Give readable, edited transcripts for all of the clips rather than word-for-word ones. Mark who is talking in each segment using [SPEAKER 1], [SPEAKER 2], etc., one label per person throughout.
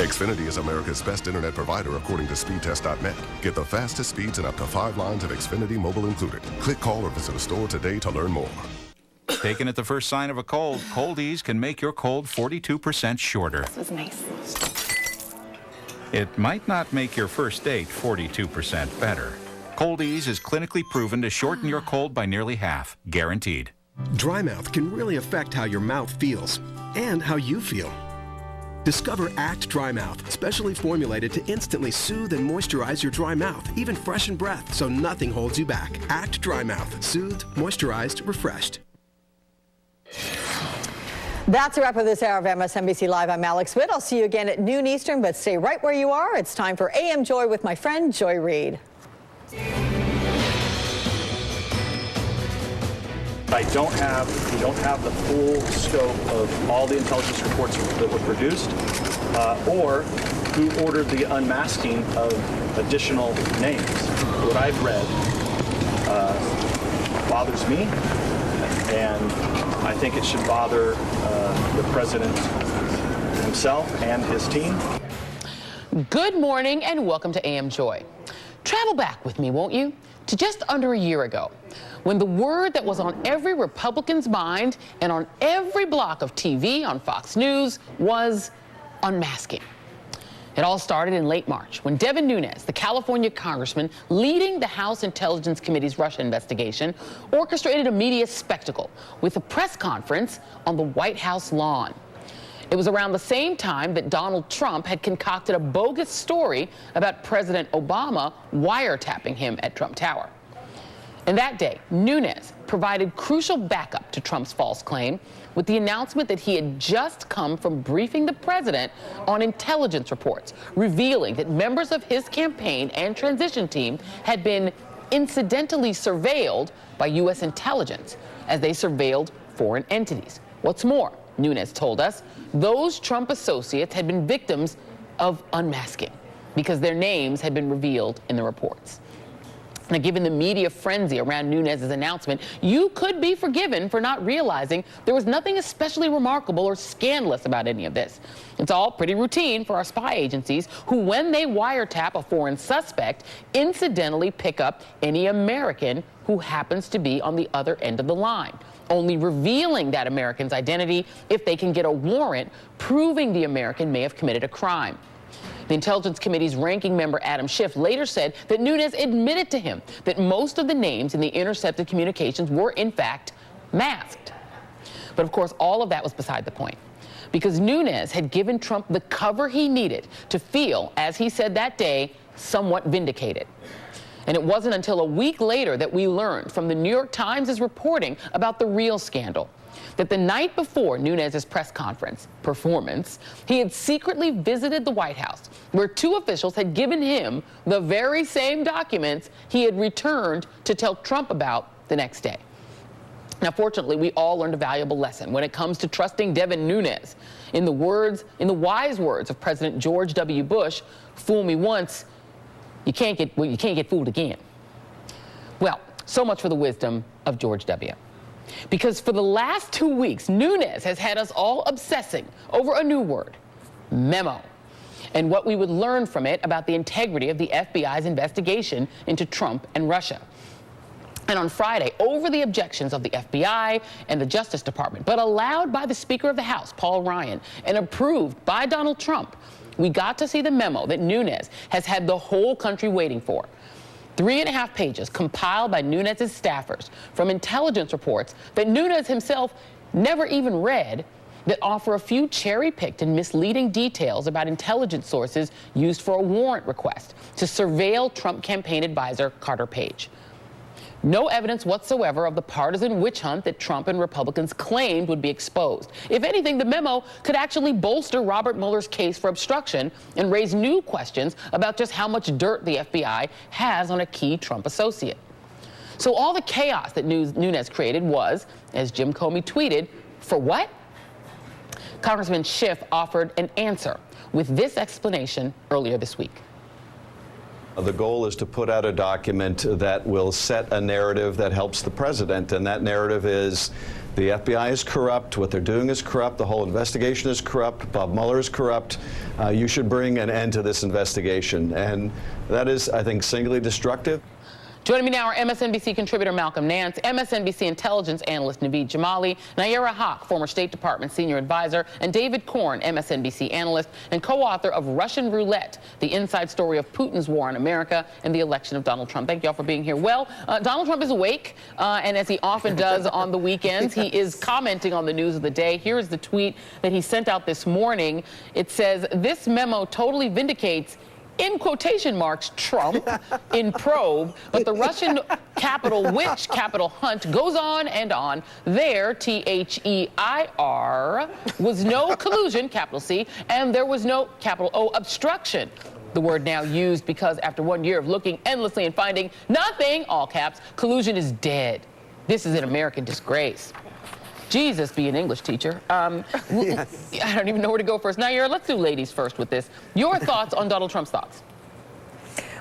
[SPEAKER 1] Xfinity is America's best internet provider according to speedtest.net. Get the fastest speeds and up to 5 lines of Xfinity Mobile included. Click, call, or visit a store today to learn more.
[SPEAKER 2] Taken at the first sign of a cold, Cold Ease can make your cold 42% shorter.
[SPEAKER 3] This was nice.
[SPEAKER 2] It might not make your first date 42% better. Cold Ease is clinically proven to shorten your cold by nearly half, guaranteed.
[SPEAKER 4] Dry mouth can really affect how your mouth feels and how you feel. Discover Act Dry Mouth, specially formulated to instantly soothe and moisturize your dry mouth, even freshen breath, so nothing holds you back. Act Dry Mouth, soothed, moisturized, refreshed.
[SPEAKER 5] That's a wrap of this hour of MSNBC Live. I'm Alex Witt. I'll see you again at noon Eastern, but stay right where you are. It's time for AM Joy with my friend Joy Reid.
[SPEAKER 6] We don't have the full scope of all the intelligence reports that were produced, or who ordered the unmasking of additional names. What I've read bothers me, and I think it should bother the president himself and his team.
[SPEAKER 7] Good morning and welcome to AM Joy. Travel back with me, won't you, to just under a year ago, when the word that was on every Republican's mind and on every block of TV on Fox News was unmasking. It all started in late March when Devin Nunes, the California congressman leading the House Intelligence Committee's Russia investigation, orchestrated a media spectacle with a press conference on the White House lawn. It was around the same time that Donald Trump had concocted a bogus story about President Obama wiretapping him at Trump Tower. And that day, Nunes provided crucial backup to Trump's false claim with the announcement that he had just come from briefing the president on intelligence reports, revealing that members of his campaign and transition team had been incidentally surveilled by U.S. intelligence as they surveilled foreign entities. What's more, Nunes told us, those Trump associates had been victims of unmasking because their names had been revealed in the reports. Now, given the media frenzy around Nunes' announcement, you could be forgiven for not realizing there was nothing especially remarkable or scandalous about any of this. It's all pretty routine for our spy agencies who, when they wiretap a foreign suspect, incidentally pick up any American who happens to be on the other end of the line, only revealing that American's identity if they can get a warrant proving the American may have committed a crime. The Intelligence Committee's ranking member Adam Schiff later said that Nunes admitted to him that most of the names in the intercepted communications were in fact masked. But of course, all of that was beside the point, because Nunes had given Trump the cover he needed to feel, as he said that day, somewhat vindicated. And it wasn't until a week later that we learned from the New York Times' reporting about the real scandal, that the night before Nunes' press conference performance, he had secretly visited the White House, where two officials had given him the very same documents he had returned to tell Trump about the next day. Now, fortunately, we all learned a valuable lesson when it comes to trusting Devin Nunes. In the wise words of President George W. Bush, "Fool me once, you can't get fooled again." Well, so much for the wisdom of George W. Because for the last 2 weeks, Nunes has had us all obsessing over a new word, memo, and what we would learn from it about the integrity of the FBI's investigation into Trump and Russia. And on Friday, over the objections of the FBI and the Justice Department, but allowed by the Speaker of the House, Paul Ryan, and approved by Donald Trump, we got to see the memo that Nunes has had the whole country waiting for. 3.5 pages compiled by Nunes' staffers from intelligence reports that Nunes himself never even read, that offer a few cherry-picked and misleading details about intelligence sources used for a warrant request to surveil Trump campaign advisor Carter Page. No evidence whatsoever of the partisan witch hunt that Trump and Republicans claimed would be exposed. If anything, the memo could actually bolster Robert Mueller's case for obstruction and raise new questions about just how much dirt the FBI has on a key Trump associate. So all the chaos that Nunes created was, as Jim Comey tweeted, for what? Congressman Schiff offered an answer with this explanation earlier this week.
[SPEAKER 8] The goal is to put out a document that will set a narrative that helps the president, and that narrative is The FBI is corrupt. What they're doing is corrupt. The whole investigation is corrupt. Bob Mueller is corrupt. You should bring an end to this investigation. And that is, I think, singularly destructive.
[SPEAKER 7] Joining me now are MSNBC contributor Malcolm Nance, MSNBC intelligence analyst Naveed Jamali, Nayyera Haq, former State Department senior advisor, and David Corn, MSNBC analyst and co-author of Russian Roulette, the inside story of Putin's war on America and the election of Donald Trump. Thank you all for being here. Well, Donald Trump is awake, and as he often does on the weekends, he is commenting on the news of the day. Here is the tweet that he sent out this morning. It says, "This memo totally vindicates, in quotation marks, Trump in probe, but the Russian capital witch, capital hunt, goes on and on. There, THEIR, was no collusion, capital C, and there was no, capital O, obstruction." The word now used because after 1 year of looking endlessly and finding nothing, all caps, collusion is dead. This is an American disgrace. Jesus, be an English teacher. Yes. I don't even know where to go first. Nayyera, let's do ladies first with this. Your thoughts on Donald Trump's thoughts?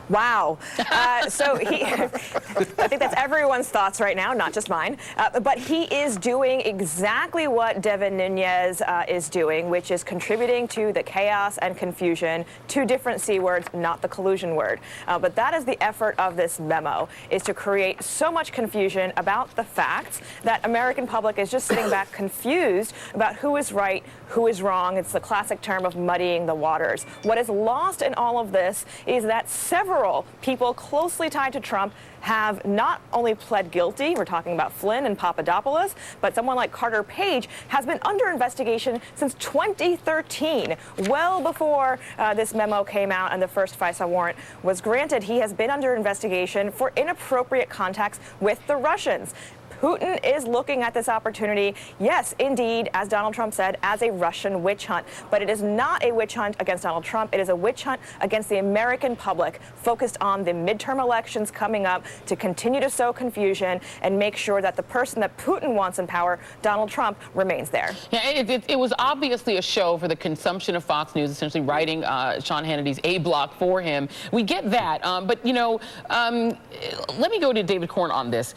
[SPEAKER 3] Wow. I think that's everyone's thoughts right now, not just mine. But he is doing exactly what Devin Nunes is doing, which is contributing to the chaos and confusion. Two different C words, not the collusion word. But that is the effort of this memo, is to create so much confusion about the facts that American public is just sitting back confused about who is right, who is wrong. It's the classic term of muddying the waters. What is lost in all of this is that several people closely tied to Trump have not only pled guilty, we're talking about Flynn and Papadopoulos, but someone like Carter Page has been under investigation since 2013, well before this memo came out and the first FISA warrant was granted. He has been under investigation for inappropriate contacts with the Russians. Putin is looking at this opportunity, yes, indeed, as Donald Trump said, as a Russian witch hunt. But it is not a witch hunt against Donald Trump. It is a witch hunt against the American public, focused on the midterm elections coming up to continue to sow confusion and make sure that the person that Putin wants in power, Donald Trump, remains there.
[SPEAKER 7] Yeah, it was obviously a show for the consumption of Fox News, essentially writing Sean Hannity's A block for him. We get that. But, you know, let me go to David Corn on this.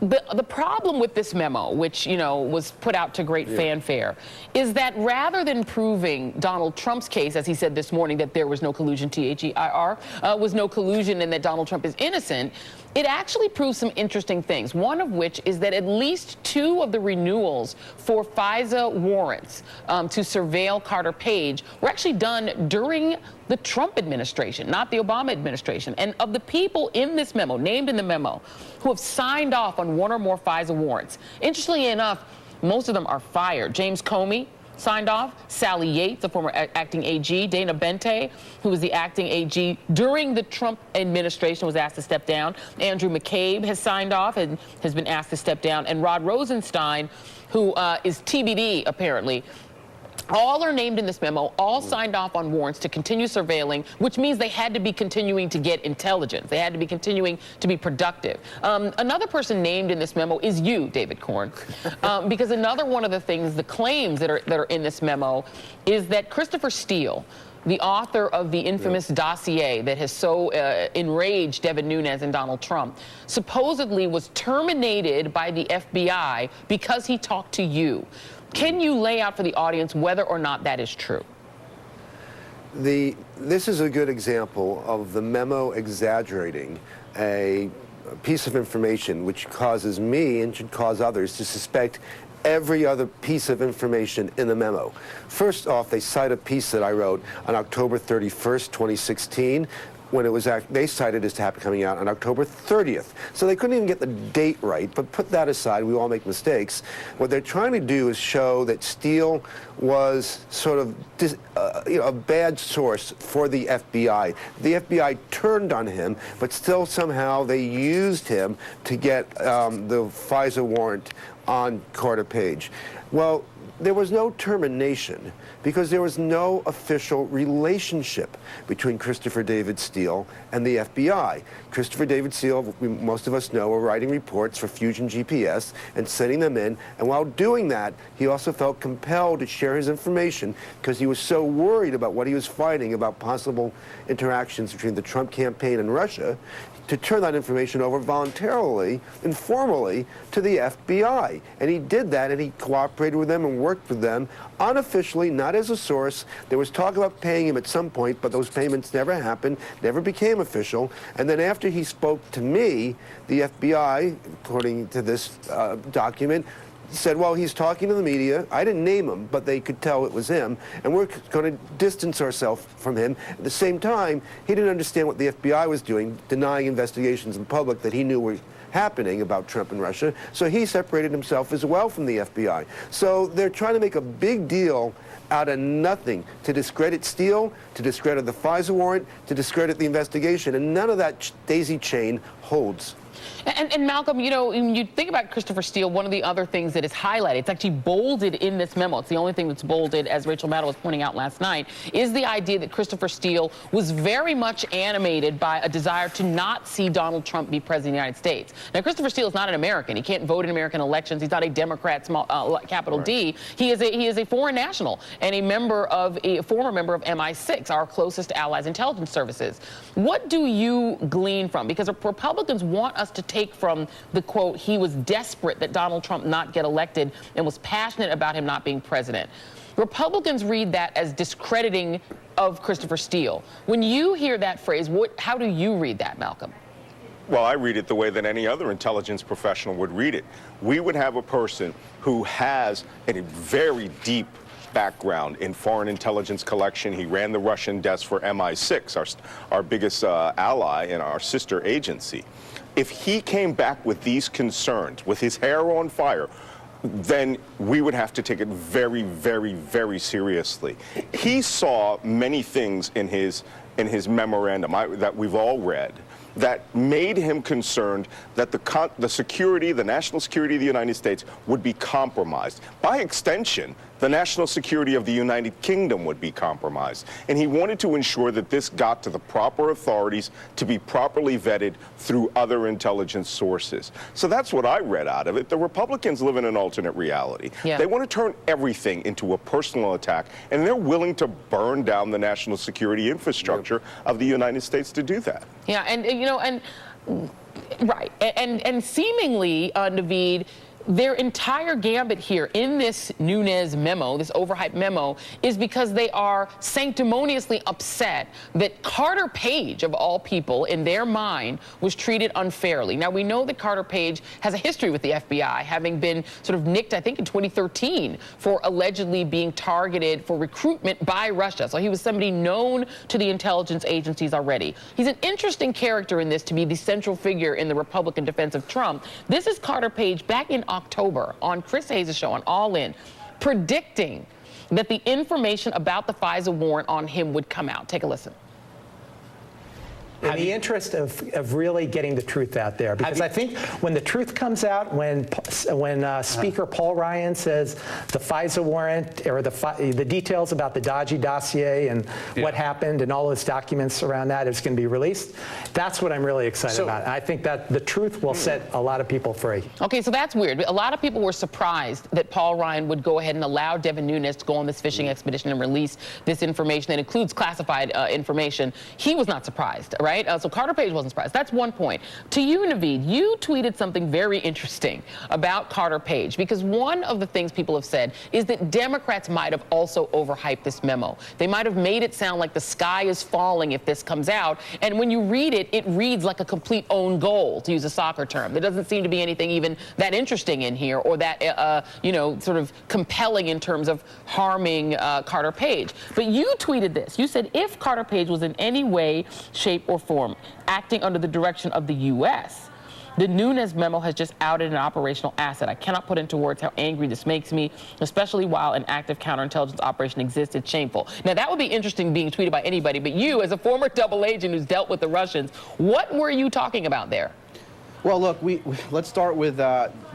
[SPEAKER 7] The problem with this memo, which, you know, was put out to great fanfare, is that rather than proving Donald Trump's case, as he said this morning, that there was no collusion, THEIR, was no collusion and that Donald Trump is innocent, it actually proves some interesting things, one of which is that at least 2 of the renewals for FISA warrants to surveil Carter Page were actually done during the Trump administration, not the Obama administration. And of the people in this memo, named in the memo, who have signed off on 1 or more FISA warrants, interestingly enough, most of them are fired. James Comey signed off, Sally Yates, the former acting AG, Dana Bente, who was the acting AG during the Trump administration, was asked to step down. Andrew McCabe has signed off and has been asked to step down. And Rod Rosenstein, who is TBD, apparently. All are named in this memo, all signed off on warrants to continue surveilling, which means they had to be continuing to get intelligence. They had to be continuing to be productive. Another person named in this memo is you, David Corn, because another one of the things, the claims that are in this memo, is that Christopher Steele, the author of the infamous dossier that has so enraged Devin Nunes and Donald Trump, supposedly was terminated by the FBI because he talked to you. Can you lay out for the audience whether or not that is true?
[SPEAKER 9] This is a good example of the memo exaggerating a piece of information which causes me and should cause others to suspect every other piece of information in the memo. First off, they cite a piece that I wrote on October 31st, 2016, when it was they cited as coming out on October 30th. So they couldn't even get the date right, but put that aside, we all make mistakes. What they're trying to do is show that Steele was sort of a bad source for the FBI. The FBI turned on him, but still somehow they used him to get the FISA warrant on Carter Page. Well, there was no termination because there was no official relationship between Christopher David Steele and the FBI. Christopher David Steele, most of us know, were writing reports for Fusion GPS and sending them in. And while doing that, he also felt compelled to share his information because he was so worried about what he was finding about possible interactions between the Trump campaign and Russia, to turn that information over voluntarily, informally, to the FBI. And he did that, and he cooperated with them and worked with them unofficially, not as a source. There was talk about paying him at some point, but those payments never happened, never became official. And then after he spoke to me, the FBI, according to this document, said, well, he's talking to the media. I didn't name him, but they could tell it was him, and we're going to distance ourselves from him. At the same time, he didn't understand what the FBI was doing, denying investigations in public that he knew were happening about Trump and Russia, so he separated himself as well from the FBI. So they're trying to make a big deal out of nothing to discredit Steele, to discredit the FISA warrant, to discredit the investigation, and none of that daisy chain holds.
[SPEAKER 7] And Malcolm, you know, when you think about Christopher Steele, one of the other things that is highlighted, it's actually bolded in this memo, it's the only thing that's bolded, as Rachel Maddow was pointing out last night, is the idea that Christopher Steele was very much animated by a desire to not see Donald Trump be president of the United States. Now, Christopher Steele is not an American. He can't vote in American elections. He's not a Democrat, capital D. He is a foreign national and a former member of MI6, our closest allies' intelligence services. What do you glean from? Because Republicans want us to take from the quote, he was desperate that Donald Trump not get elected and was passionate about him not being president. Republicans read that as discrediting of Christopher Steele. When you hear that phrase, how do you read that, Malcolm?
[SPEAKER 10] Well, I read it the way that any other intelligence professional would read it. We would have a person who has a very deep background in foreign intelligence collection. He ran the Russian desk for MI6, our biggest ally and our sister agency. If he came back with these concerns, with his hair on fire, then we would have to take it very, very, very seriously. He saw many things in his memorandum that we've all read that made him concerned that the security, the national security of the United States would be compromised. By extension, the national security of the United Kingdom would be compromised. And he wanted to ensure that this got to the proper authorities to be properly vetted through other intelligence sources. So that's what I read out of it. The Republicans live in an alternate reality. Yeah. They want to turn everything into a personal attack, and they're willing to burn down the national security infrastructure of the United States to do that.
[SPEAKER 7] Yeah, and you know, and right, and seemingly, Naveed, their entire gambit here in this Nunes memo, this overhyped memo, is because they are sanctimoniously upset that Carter Page, of all people, in their mind, was treated unfairly. Now, we know that Carter Page has a history with the FBI, having been sort of nicked, I think, in 2013 for allegedly being targeted for recruitment by Russia. So he was somebody known to the intelligence agencies already. He's an interesting character in this to be the central figure in the Republican defense of Trump. This is Carter Page back in October on Chris Hayes' show on All In, predicting that the information about the FISA warrant on him would come out. Take a listen.
[SPEAKER 11] In the interest of really getting the truth out there, because I think when the truth comes out, when Speaker Paul Ryan says the FISA warrant or the details about the dodgy dossier and what happened and all those documents around that is going to be released, that's what I'm really excited about. I think that the truth will set a lot of people free.
[SPEAKER 7] Okay, so that's weird. A lot of people were surprised that Paul Ryan would go ahead and allow Devin Nunes to go on this fishing expedition and release this information that includes classified information. He was not surprised, right? So Carter Page wasn't surprised. That's one point. To you, Naveed, you tweeted something very interesting about Carter Page, because one of the things people have said is that Democrats might have also overhyped this memo. They might have made it sound like the sky is falling if this comes out, and when you read it, it reads like a complete own goal, to use a soccer term. There doesn't seem to be anything even that interesting in here or that, you know, sort of compelling in terms of harming Carter Page. But you tweeted this. You said, if Carter Page was in any way, shape, or form acting under the direction of the U.S., the Nunes memo has just outed an operational asset. I cannot put into words how angry this makes me, especially while an active counterintelligence operation exists. It's shameful. Now, that would be interesting being tweeted by anybody, but you, as a former double agent who's dealt with the Russians, what were you talking about there?
[SPEAKER 12] Well, look, let's start with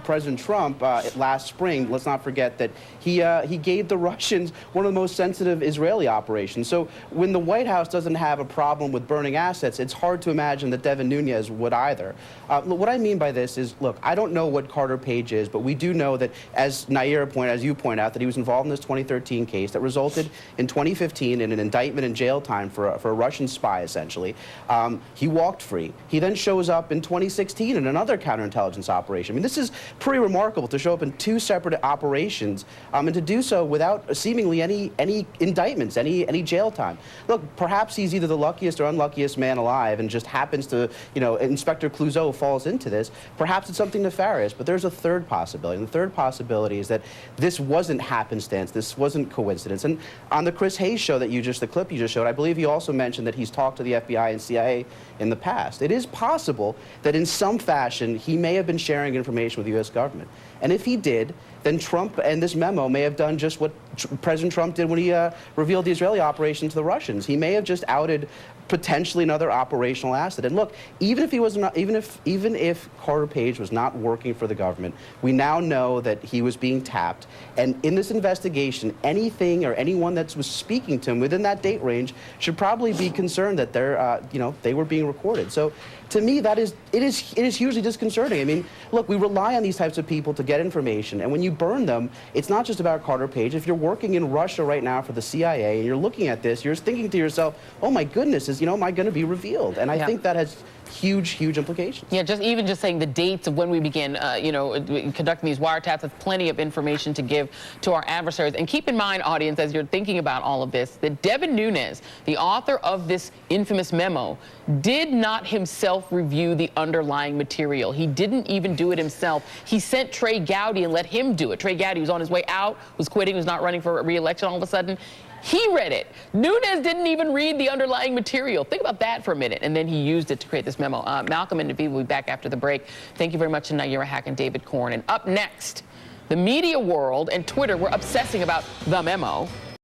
[SPEAKER 12] President Trump last spring, let's not forget that he gave the Russians one of the most sensitive Israeli operations. So when the White House doesn't have a problem with burning assets, it's hard to imagine that Devin Nunes would either. What I mean by this is, look, I don't know what Carter Page is, but we do know that, as you point out, that he was involved in this 2013 case that resulted in 2015 in an indictment and jail time for a Russian spy, essentially. He walked free. He then shows up in 2016 in another counterintelligence operation. I mean, this is pretty remarkable to show up in 2 separate operations and to do so without seemingly any indictments, any jail time. Look, perhaps he's either the luckiest or unluckiest man alive and just happens to, Inspector Clouseau falls into this. Perhaps it's something nefarious, but there's a third possibility. And the third possibility is that this wasn't happenstance, this wasn't coincidence. And on the Chris Hayes show the clip you just showed, I believe he also mentioned that he's talked to the FBI and CIA in the past. It is possible that in some fashion he may have been sharing information with the U.S. government. And if he did, then Trump and this memo may have done just what President Trump did when he revealed the Israeli operation to the Russians. He may have just outed potentially another operational asset. And look, even if Carter Page was not working for the government, we now know that he was being tapped. And in this investigation, anything or anyone that was speaking to him within that date range should probably be concerned that they were being recorded. So to me, it is hugely disconcerting. I mean, look, we rely on these types of people to get information, and when you burn them, it's not just about Carter Page. If you're working in Russia right now for the CIA and you're looking at this, you're thinking to yourself, oh my goodness, am I going to be revealed? And I think that has huge implications.
[SPEAKER 7] Yeah, just saying the dates of when we began, conducting these wiretaps, with plenty of information to give to our adversaries. And keep in mind, audience, as you're thinking about all of this, that Devin Nunes, the author of this infamous memo, did not himself review the underlying material. He didn't even do it himself. He sent Trey Gowdy and let him do it. Trey Gowdy was on his way out, was quitting, was not running for re-election all of a sudden. He read it. Nunes didn't even read the underlying material. Think about that for a minute. And then he used it to create this memo. Malcolm and Naveed will be back after the break. Thank you very much to Nayyera Hack and David Korn. And up next, the media world and Twitter were obsessing about the memo.